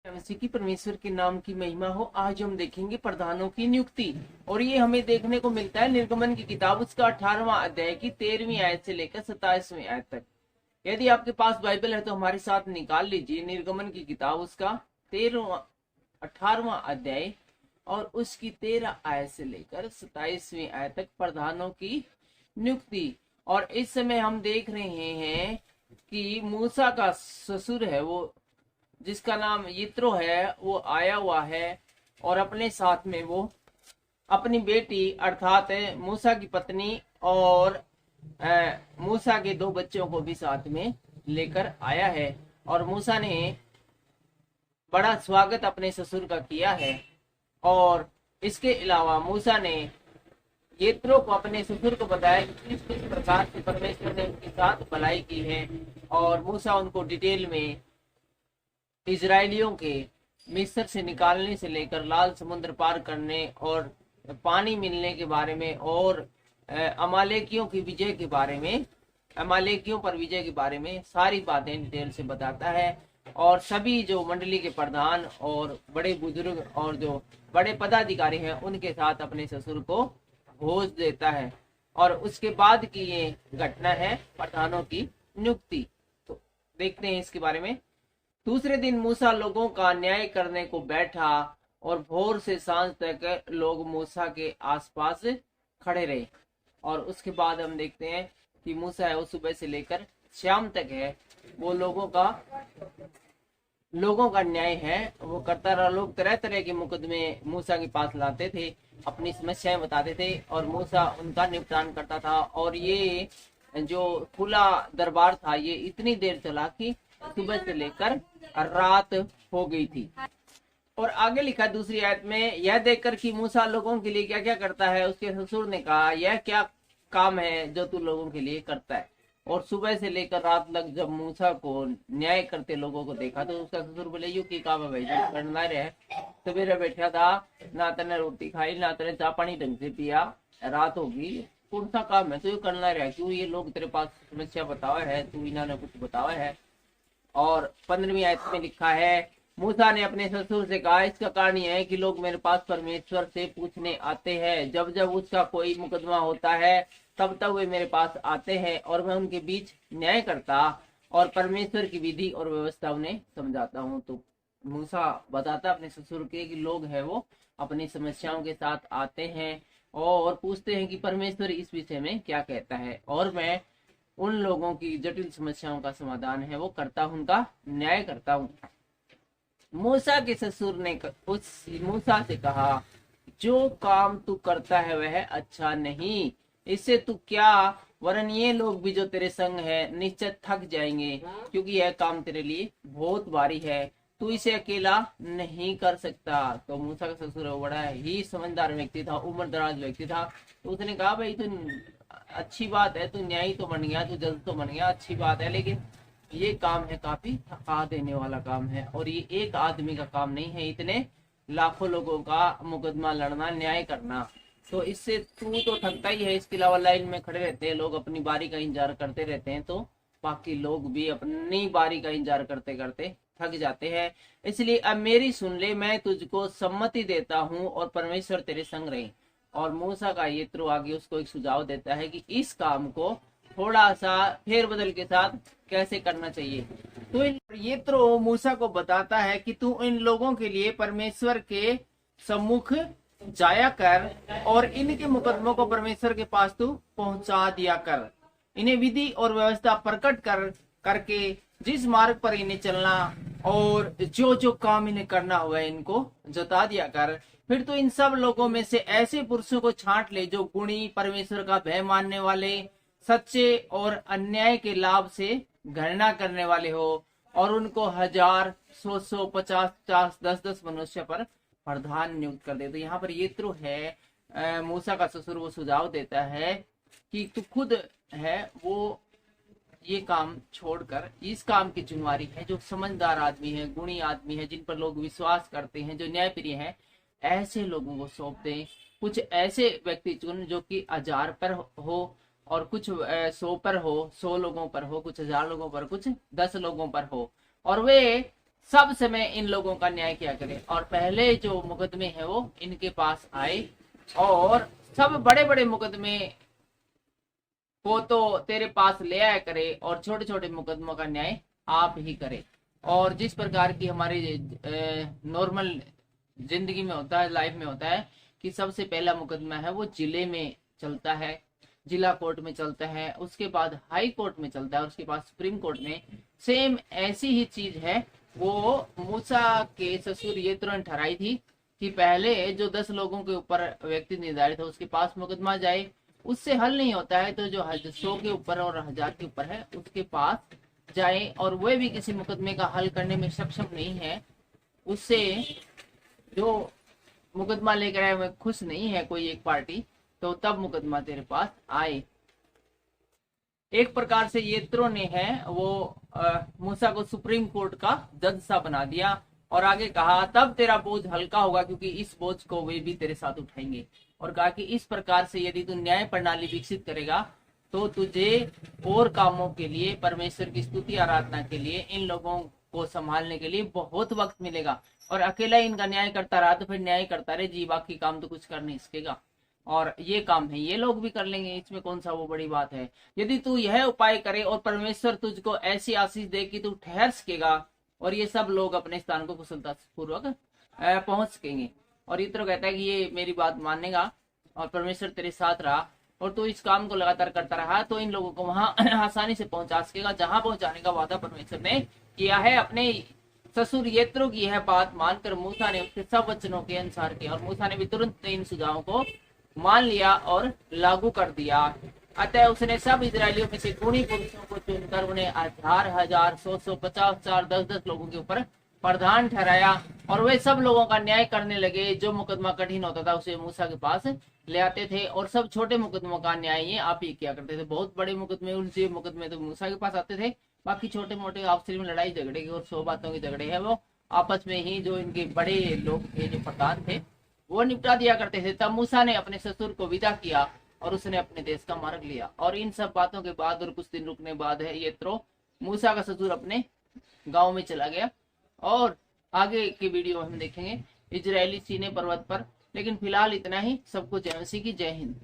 मसीह की परमेश्वर के नाम की महिमा हो। आज हम देखेंगे प्रधानों की नियुक्ति, और ये हमें देखने को मिलता है निर्गमन की किताब उसका 18वां अध्याय की 13वीं आयत से लेकर 27वीं आयत तक। यदि आपके पास बाइबल है तो हमारे साथ निकाल लीजिए निर्गमन की किताब उसका 18वां अध्याय और उसकी 13 आयत से लेकर 27वीं आयत तक प्रधानों की नियुक्ति। और इस समय हम देख रहे हैं कि मूसा का ससुर है, वो जिसका नाम यित्रो है, वो आया हुआ है और अपने साथ में वो अपनी बेटी अर्थात मूसा की पत्नी और मूसा के 2 बच्चों को भी साथ में लेकर आया है। और मूसा ने बड़ा स्वागत अपने ससुर का किया है। और इसके अलावा मूसा ने यित्रो को अपने ससुर को बताया कि किस किस प्रकार से परमेश्वर ने उनके साथ भलाई की है। और मूसा उनको डिटेल में इजरायलियों के मिस्र से निकालने से लेकर लाल समुद्र पार करने और पानी मिलने के बारे में और अमालेकियों की विजय के बारे में, अमालेकियों पर विजय के बारे में सारी बातें डिटेल से बताता है। और सभी जो मंडली के प्रधान और बड़े बुजुर्ग और जो बड़े पदाधिकारी हैं उनके साथ अपने ससुर को भोज देता है। और उसके बाद की ये घटना है प्रधानों की नियुक्ति। तो देखते हैं इसके बारे में। दूसरे दिन मूसा लोगों का न्याय करने को बैठा और भोर से सांझ तक लोग मूसा के आसपास खड़े रहे। और उसके बाद हम देखते हैं कि मूसा है वो सुबह से लेकर शाम तक है वो लोगों का न्याय है वो करता रहा। लोग तरह तरह के मुकदमे मूसा के पास लाते थे, अपनी समस्याएं बताते थे और मूसा उनका निपटान करता था। और ये जो खुला दरबार था ये इतनी देर चला कि सुबह से लेकर रात हो गई थी। और आगे लिखा दूसरी आयत में, यह देखकर कि मूसा लोगों के लिए क्या क्या करता है, उसके ससुर ने कहा, यह क्या काम है जो तू लोगों के लिए करता है। और सुबह से लेकर रात तक जब मूसा को न्याय करते लोगों को देखा तो उसका ससुर बोले, यू की काम है भाई जो करना रहे, सवेरे बैठा था, ना तेने रोटी खाई ना तेने चाय पानी ढंग से पिया, रात होगी, कौन सा काम है तो यू करना रहा, क्यों ये लोग तेरे पास समस्या बतावा है, तू इन्होंने कुछ बतावा है। और 15वीं आयत में लिखा है, मूसा ने अपने ससुर से कहा, इसका कारण यह है कि लोग मेरे पास परमेश्वर से पूछने आते हैं, जब जब उसका कोई मुकदमा होता है तब तब वे मेरे पास आते हैं और मैं उनके बीच न्याय करता और परमेश्वर की विधि और व्यवस्था उन्हें समझाता हूँ। तो मूसा बताता अपने ससुर के कि लोग हैं वो अपनी समस्याओं के साथ आते हैं और पूछते हैं कि परमेश्वर इस विषय में क्या कहता है, और मैं उन लोगों की जटिल समस्याओं का समाधान है वो करता हूँ, उनका न्याय करता हूँ। मूसा के ससुर ने उस मूसा से कहा, जो काम तू करता है वह अच्छा नहीं, इससे तू क्या, वरन ये लोग भी जो तेरे संग है निश्चय थक जाएंगे, क्योंकि यह काम तेरे लिए बहुत भारी है, तू इसे अकेला नहीं कर सकता। तो मूसा का ससुर बड़ा ही समझदार व्यक्ति था, उम्रदराज व्यक्ति था। तो उसने कहा, भाई तू अच्छी बात है, तू न्यायी तो बन गया, तू जज तो बन गया, अच्छी बात है, लेकिन ये काम है काफी थका देने वाला काम है और ये एक आदमी का काम नहीं है, इतने लाखों लोगों का मुकदमा लड़ना, न्याय करना। तो इससे तू तो थकता ही है, इसके अलावा लाइन में खड़े रहते हैं लोग, अपनी बारी का इंतजार करते रहते हैं, तो बाकी लोग भी अपनी बारी का इंतजार करते करते थक जाते हैं। इसलिए अब मेरी सुन ले, मैं तुझको सम्मति देता हूँ और परमेश्वर तेरे संग रहे। और मूसा का यित्रो आगे उसको एक सुझाव देता है कि इस काम को थोड़ा सा फेरबदल के साथ कैसे करना चाहिए। तो यित्रो मूसा को बताता है कि तू इन लोगों के लिए परमेश्वर के सम्मुख जाया कर और इनके मुकदमों को परमेश्वर के पास तू पहुंचा दिया कर, इन्हें विधि और व्यवस्था प्रकट करके जिस मार्ग पर इन्हें चलना और जो जो काम इन्हें करना हुआ है इनको जता दिया कर। फिर तो इन सब लोगों में से ऐसे पुरुषों को छांट ले जो गुणी, परमेश्वर का भय मानने वाले, सच्चे और अन्याय के लाभ से घृणा करने वाले हो, और उनको 1000, 100, 50, 50, 10 मनुष्य पर प्रधान नियुक्त कर दे। तो यहाँ पर यित्रो है मूसा का ससुर, वो सुझाव देता है कि तू खुद है वो ये काम छोड़कर इस काम की जिम्मेवारी है, जो समझदार आदमी है, गुणी आदमी है, जिन पर लोग विश्वास करते हैं, जो न्यायप्रिय है, ऐसे लोगों को सौंप दे। कुछ ऐसे व्यक्ति चुन जो कि 1000 पर हो और कुछ 100 पर हो, 100 लोगों पर हो, कुछ 1000 लोगों पर, कुछ 10 लोगों पर हो, और वे सब समय इन लोगों का न्याय किया करे। और पहले जो मुकदमे हैं वो इनके पास आए, और सब बड़े बड़े मुकदमे को तो तेरे पास ले आया करे, और छोटे छोटे मुकदमों का न्याय आप ही करे। और जिस प्रकार की हमारी नॉर्मल जिंदगी में होता है, लाइफ में होता है कि सबसे पहला मुकदमा है वो जिले में चलता है, जिला कोर्ट में चलता है, उसके बाद हाई कोर्ट में चलता है, उसके बाद सुप्रीम कोर्ट में। सेम ऐसी ही चीज है। वो मूसा के ससुर येत्रो ने ठहराई थी कि पहले जो 10 लोगों के ऊपर व्यक्ति निर्धारित है उसके पास मुकदमा जाए, उससे हल नहीं होता है तो जो 100 के ऊपर और 1000 के ऊपर है उसके पास जाए, और वह भी किसी मुकदमे का हल करने में सक्षम नहीं है, उससे जो मुकदमा लेकर आए वह खुश नहीं है कोई एक पार्टी, तो तब मुकदमा तेरे पास आए। एक प्रकार से येत्रो ने है वो मूसा को सुप्रीम कोर्ट का जज सा बना दिया, और आगे कहा तब तेरा बोझ हल्का होगा क्योंकि इस बोझ को वे भी तेरे साथ उठाएंगे। और कहा कि इस प्रकार से यदि तू न्याय प्रणाली विकसित करेगा तो तुझे और कामों के लिए, परमेश्वर की स्तुति आराधना के लिए, इन लोगों को संभालने के लिए बहुत वक्त मिलेगा। और अकेला इनका न्याय करता रहा तो फिर न्याय करता रहे जी, बाकी काम तो कुछ कर नहीं सकेगा, और ये काम है ये लोग भी कर लेंगे, इसमें कौन सा वो बड़ी बात है। यदि तू यह उपाय करे और परमेश्वर तुझको ऐसी आशीष दे कि तू ठहर सकेगा, और ये सब लोग अपने स्थान को कुशलता पूर्वक पहुंच सकेंगे। और इत्र कहता है कि ये मेरी बात मानेगा और परमेश्वर तेरे साथ रहा और तू इस काम को लगातार करता रहा तो इन लोगों को वहां आसानी से पहुंचा सकेगा जहां पहुंचाने का वादा परमेश्वर ने किया है। अपने ससुर येत्रो की यह बात मानकर मूसा ने उसके सब वचनों के अनुसार किया, और मूसा ने भी तुरंत इन सुझावों को मान लिया और लागू कर दिया। अतः उसने सब इजरायलियों में से गुणी पुरुषों को चुनकर उन्हें 1000, 100, 50, 10 लोगों के ऊपर प्रधान ठहराया, और वे सब लोगों का न्याय करने लगे। जो मुकदमा कठिन होता था उसे मूसा के पास ले आते थे, और सब छोटे मुकदमों का न्याय ये आप ही किया करते थे। बहुत बड़े मुकदमे, उनसे मुकदमे तो मूसा के पास आते थे, बाकी छोटे मोटे आपसी में लड़ाई झगड़े की और 100 बातों के झगड़े है वो आपस में ही जो इनके बड़े लोग थे, जो प्रधान थे, वो निपटा दिया करते थे। तब मूसा ने अपने ससुर को विदा किया और उसने अपने देश का मार्ग लिया। और इन सब बातों के बाद और कुछ दिन रुकने बाद है येत्रो मूसा का ससुर अपने गांव में चला गया, और आगे की वीडियो में हम देखेंगे इजरायली सीने पर्वत पर। लेकिन फिलहाल इतना ही। सबको जय मसीह की, जय हिंद।